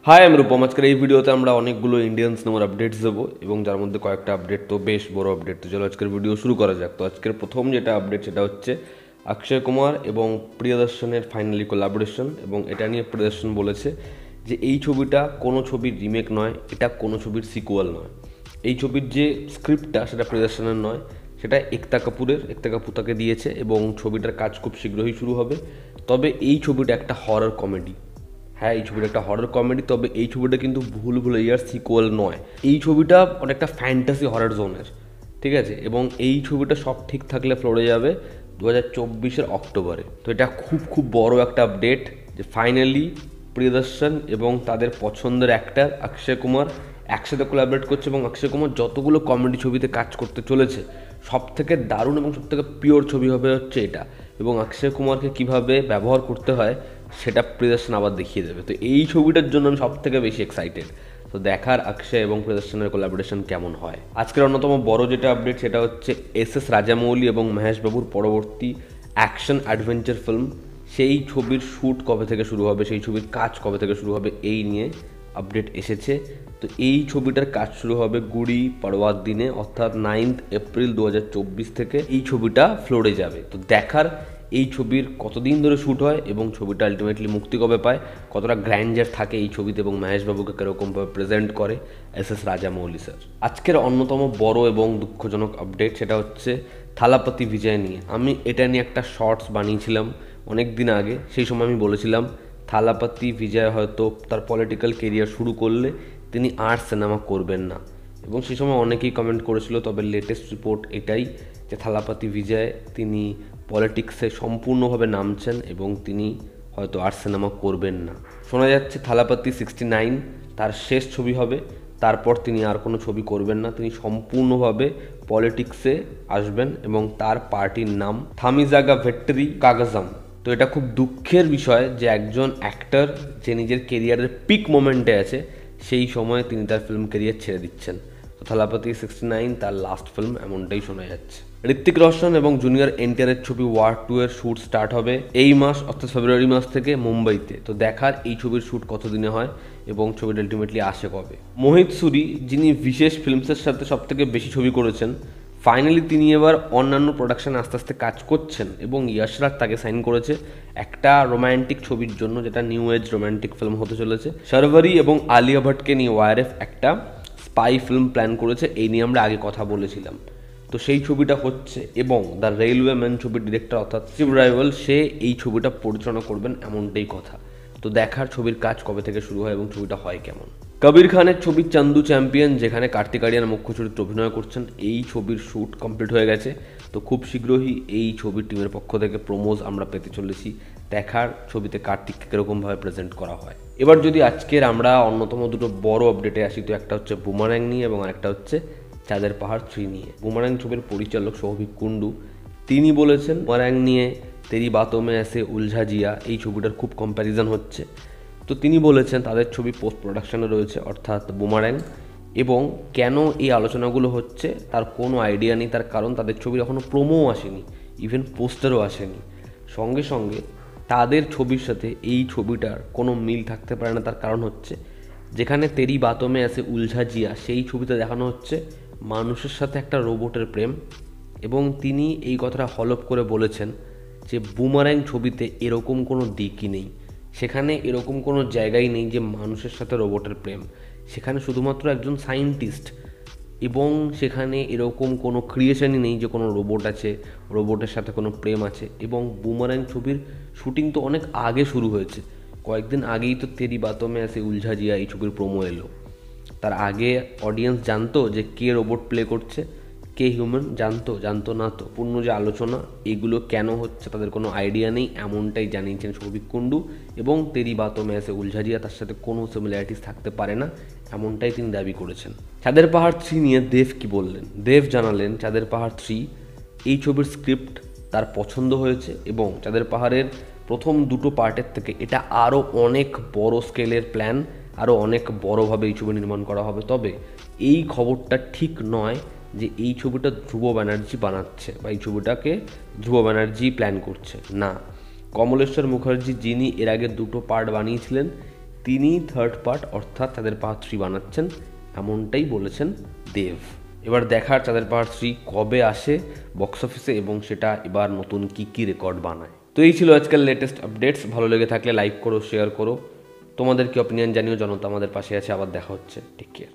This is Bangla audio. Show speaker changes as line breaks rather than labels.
হাই আমি রূপম। আজকের এই ভিডিওতে আমরা অনেকগুলো ইন্ডিয়ান সিনেমার আপডেটস দেবো এবং যার মধ্যে কয়েকটা আপডেট তো বেশ বড় আপডেট। তো চলো আজকের ভিডিও শুরু করা যাক। তো আজকের প্রথম যেটা আপডেট সেটা হচ্ছে অক্ষয় কুমার এবং প্রিয়দর্শনের ফাইনালি কোলাবোরেশন, এবং এটা নিয়ে প্রিয়দর্শন বলেছে যে এই ছবিটা কোনো ছবির রিমেক নয়, এটা কোনো ছবির সিকুয়াল নয়। এই ছবির যে স্ক্রিপ্টটা সেটা প্রিয়দর্শনের নয়, সেটা একতা কাপুর তাকে দিয়েছে এবং ছবিটার কাজ খুব শীঘ্রই শুরু হবে। তবে এই ছবিটা একটা হরর কমেডি। হ্যাঁ, এই ছবিটা একটা হরর কমেডি, তবে এই ছবিটা কিন্তু ভুল ভুলাইয়ার সিকুয়াল নয়। এই ছবিটা অনেকটা ফ্যান্টাসি হরর জোনের, ঠিক আছে? এবং এই ছবিটা সব ঠিক থাকলে ফ্লোরে যাবে 2024-এর অক্টোবরে। তো এটা খুব খুব বড় একটা আপডেট যে ফাইনালি প্রিয়দর্শন এবং তাদের পছন্দের অ্যাক্টর অক্ষয় কুমার একসাথে কোলাবরেট করছে, এবং অক্ষয় কুমার যতগুলো কমেডি ছবিতে কাজ করতে চলেছে সব থেকে দারুণ এবং সব থেকে পিওর ছবি হবে হচ্ছে এটা। এবং অক্ষয় কুমারকে কীভাবে ব্যবহার করতে হয় সেটা প্রিয়দর্শন আবার দেখিয়ে দেবে। তো এই ছবিটার জন্য আমি সব থেকে বেশি এক্সাইটেড। তো দেখার অক্ষয় এবং প্রিয়দর্শনের কোলাবোরেশন কেমন হয়। আজকের অন্যতম বড় যেটা আপডেট সেটা হচ্ছে এস রাজামৌলি এবং মহেশ বাবুর পরবর্তী অ্যাকশন অ্যাডভেঞ্চার ফিল্ম, সেই ছবির শ্যুট কবে থেকে শুরু হবে, সেই ছবির কাজ কবে থেকে শুরু হবে, এই নিয়ে আপডেট এসেছে। তো এই ছবিটার কাজ শুরু হবে গুড়ি পড়ওয়ার দিনে, অর্থাৎ 9 এপ্রিল 2024 থেকে এই ছবিটা ফ্লোরে যাবে। তো দেখার এই ছবির কতদিন ধরে শ্যুট হয় এবং ছবিটা আলটিমেটলি মুক্তি কবে পায়, কতটা গ্র্যান্ডার থাকে এই ছবিতে, এবং মহেশবাবুকে কীরকমভাবে প্রেজেন্ট করে এস রাজামৌলি স্যার। আজকের অন্যতম বড় এবং দুঃখজনক আপডেট সেটা হচ্ছে থালাপতি বিজয় নিয়ে। আমি এটা নিয়ে একটা শর্টস বানিয়েছিলাম অনেক দিন আগে। সেই সময় আমি বলেছিলাম থালাপতি বিজয় হয়তো তার পলিটিক্যাল কেরিয়ার শুরু করলে তিনি আর সিনেমা করবেন না, এবং সেই সময় অনেকেই কমেন্ট করেছিল। তবে লেটেস্ট রিপোর্ট এটাই যে থালাপতি বিজয় তিনি পলিটিক্সে সম্পূর্ণভাবে নামছেন এবং তিনি হয়তো আর সিনেমা করবেন না। শোনা যাচ্ছে থালাপতি 69 তার শেষ ছবি হবে, তারপর তিনি আর কোনো ছবি করবেন না। তিনি সম্পূর্ণভাবে পলিটিক্সে আসবেন এবং তার পার্টির নাম থামিজাগা ভেট্রি কাগাজাম। তো এটা খুব দুঃখের বিষয় যে একজন অ্যাক্টর যে নিজের কেরিয়ারের পিক মোমেন্টে আছে সেই সময় তিনি তার ফিল্ম কেরিয়ার ছেড়ে দিচ্ছেন। তো থালাপতি 69 তার লাস্ট ফিল্ম, এমনটাই শোনা যাচ্ছে। ঋত্বিক রোশন এবং জুনিয়র এনটিআরের ছবি ওয়ার 2 এর শ্যুট স্টার্ট হবে এই মাস, অর্থাৎ ফেব্রুয়ারি মাস থেকে মুম্বাইতে। তো দেখার এই ছবির শ্যুট কতদিনে হয় এবং ছবিটা আলটিমেটলি আসে কবে। মোহিত সুরি, যিনি বিশেষ ফিল্মসের সাথে সব থেকে বেশি ছবি করেছেন, ফাইনালি তিনি এবার অন্যান্য প্রোডাকশানে আস্তে আস্তে কাজ করছেন, এবং ইয়াশরাজ তাকে সাইন করেছে একটা রোম্যান্টিক ছবির জন্য, যেটা নিউ এজ রোম্যান্টিক ফিল্ম হতে চলেছে। শারভারি এবং আলিয়া ভট্টকে নিয়ে ওয়ারএফ একটা স্পাই ফিল্ম প্ল্যান করেছে, এই নিয়ে আমরা আগে কথা বলেছিলাম। তো সেই ছবিটা হচ্ছে, এবং দ্য রেলওয়ে ম্যান ছবির ডিরেক্টর অর্থাৎ শিব রাইওয়াল সে এই ছবিটা পরিচালনা করবেন, এমনটাই কথা। তো দেখার ছবির কাজ কবে থেকে শুরু হয় এবং ছবিটা হয় কেমন। কবির খানের ছবি চান্দু চ্যাম্পিয়ন, যেখানে কার্তিক আরিয়ান মুখ্য চরিত্রে অভিনয় করছেন, এই ছবির শ্যুট কমপ্লিট হয়ে গেছে। তো খুব শীঘ্রই এই ছবির টিমের পক্ষ থেকে প্রমোজ আমরা পেতে চলেছি। দেখার ছবিতে কার্তিককে কীরকমভাবে প্রেজেন্ট করা হয়। এবার যদি আজকের আমরা অন্যতম দুটো বড় আপডেটে আসি, তো একটা হচ্ছে বুমারাং নিয়ে এবং আরেকটা হচ্ছে চাঁদের পাহাড় 3 নিয়ে। বুমারাং ছবির পরিচালক সৌভিক কুন্ডু তিনি বলেছেন বুমারাং নিয়ে তেরি বাতোঁ মে এসে উলঝা জিয়া, এই ছবিটার খুব কম্প্যারিজন হচ্ছে। তো তিনি বলেছেন তাদের ছবি পোস্ট প্রোডাকশানে রয়েছে, অর্থাৎ বুমারাং, এবং কেন এই আলোচনাগুলো হচ্ছে তার কোনো আইডিয়া নেই। তার কারণ তাদের ছবির এখনও প্রোমোও আসেনি, ইভেন পোস্টারও আসেনি। সঙ্গে সঙ্গে তাদের ছবির সাথে এই ছবিটার কোনো মিল থাকতে পারে না। তার কারণ হচ্ছে যেখানে তেরি বাতোঁ মে এসে উলঝা জিয়া, সেই ছবিতে দেখানো হচ্ছে মানুষের সাথে একটা রোবটের প্রেম, এবং তিনি এই কথাটা হলফ করে বলেছেন যে বুমারাং ছবিতে এরকম কোনো দিকই নেই, সেখানে এরকম কোনো জায়গাই নেই যে মানুষের সাথে রোবটের প্রেম। সেখানে শুধুমাত্র একজন সায়েন্টিস্ট, এবং সেখানে এরকম কোনো ক্রিয়েশনই নেই যে কোনো রোবট আছে, রোবটের সাথে কোনো প্রেম আছে। এবং বুমারাং ছবির শ্যুটিং তো অনেক আগে শুরু হয়েছে, কয়েকদিন আগেই তো তেরি বাতোঁ মে এসে উলঝা জিয়া এই ছবির প্রোমো এলো। তার আগে অডিয়েন্স জানতো যে কে রোবট প্লে করছে, কে হিউম্যান, জানতো না। তো পূর্ণ যে আলোচনা এগুলো কেন হচ্ছে তাদের কোনো আইডিয়া নেই, এমনটাই জানিয়েছেন সৌভিক কুন্ডু। এবং তেরি বাতোঁ মে এসে উলঝা জিয়া তার সাথে কোনো সিমিলারিটিস থাকতে পারে না, এমনটাই তিনি দাবি করেছেন। চাঁদের পাহাড় 3 নিয়ে দেব কি বললেন? দেব জানালেন চাঁদের পাহাড় 3 এই ছবির স্ক্রিপ্ট তার পছন্দ হয়েছে, এবং চাঁদের পাহাড়ের প্রথম দুটো পার্টের থেকে এটা আরও অনেক বড় স্কেলের প্ল্যান, আরও অনেক বড়োভাবে এই ছবি নির্মাণ করা হবে। তবে এই খবরটা ঠিক নয় যে এই ছবিটা ধ্রুব ব্যানার্জি বানাচ্ছে বা এই ছবিটাকে ধ্রুব ব্যানার্জি প্ল্যান করছে, না। কমলেশ্বর মুখার্জি, যিনি এর আগে দুটো পার্ট বানিয়েছিলেন, তিনি থার্ড পার্ট অর্থাৎ চাঁদের পাহাড় 3 বানাচ্ছেন, এমনটাই বলেছেন দেব। এবার দেখার চাঁদের পাহাড় 3 কবে আসে বক্স অফিসে এবং সেটা এবার নতুন কী রেকর্ড বানায়। তো এই ছিল আজকাল লেটেস্ট আপডেটস। ভালো লেগে থাকলে লাইক করো, শেয়ার করো, তোমাদের কি অপিনিয়ন জানিও। জনতা আমাদের পাশে আছে। আবার দেখা হচ্ছে। Take care.